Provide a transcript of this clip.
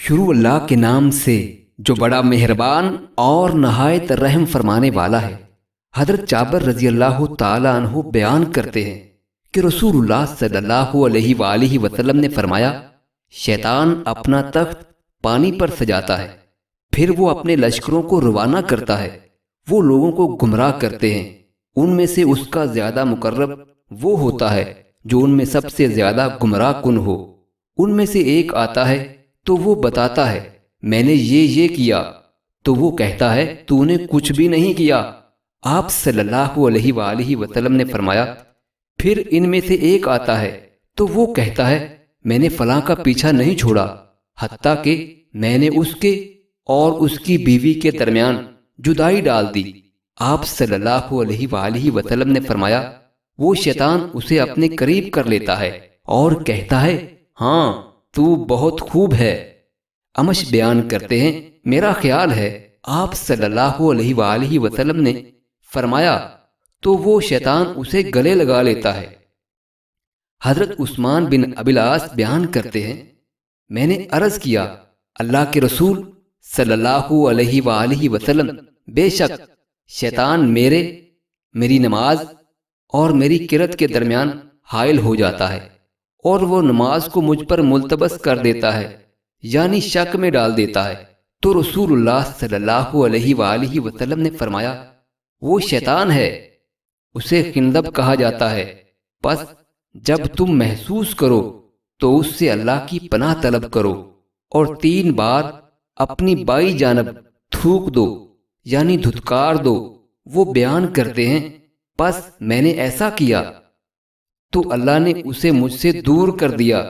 شروع اللہ کے نام سے جو بڑا مہربان اور نہایت رحم فرمانے والا ہے۔ حضرت جابر رضی اللہ تعالیٰ عنہ بیان کرتے ہیں کہ رسول اللہ صلی اللہ علیہ وآلہ وسلم نے فرمایا، شیطان اپنا تخت پانی پر سجاتا ہے، پھر وہ اپنے لشکروں کو روانہ کرتا ہے، وہ لوگوں کو گمراہ کرتے ہیں، ان میں سے اس کا زیادہ مقرب وہ ہوتا ہے جو ان میں سب سے زیادہ گمراہ کن ہو۔ ان میں سے ایک آتا ہے تو وہ بتاتا ہے میں نے یہ کیا، تو وہ کہتا ہے تو نے کچھ بھی نہیں کیا۔ آپ صلی اللہ علیہ وآلہ وسلم نے فرمایا، پھر ان میں سے ایک آتا ہے تو وہ کہتا ہے میں نے فلاں کا پیچھا نہیں چھوڑا، حتیٰ کہ میں نے اس کے اور اس کی بیوی کے درمیان جدائی ڈال دی۔ آپ صلی اللہ علیہ وآلہ وسلم نے فرمایا، وہ شیطان اسے اپنے قریب کر لیتا ہے اور کہتا ہے ہاں تو بہت خوب ہے۔ امش بیان کرتے ہیں میرا خیال ہے آپ صلی اللہ علیہ وآلہ وسلم نے فرمایا تو وہ شیطان اسے گلے لگا لیتا ہے۔ حضرت عثمان بن ابی العاص بیان کرتے ہیں میں نے عرض کیا اللہ کے رسول صلی اللہ علیہ وآلہ وسلم، بے شک شیطان میری نماز اور میری قرأت کے درمیان حائل ہو جاتا ہے اور وہ نماز کو مجھ پر ملتبس کر دیتا ہے، یعنی شک میں ڈال دیتا ہے۔ تو رسول اللہ صلی اللہ علیہ وآلہ وسلم نے فرمایا وہ شیطان ہے، اسے خندب کہا جاتا ہے، پس جب تم محسوس کرو تو اس سے اللہ کی پناہ طلب کرو اور 3 بار اپنی بائیں جانب تھوک دو، یعنی دھتکار دو۔ وہ بیان کرتے ہیں پس میں نے ایسا کیا تو اللہ نے اسے مجھ سے دور کر دیا۔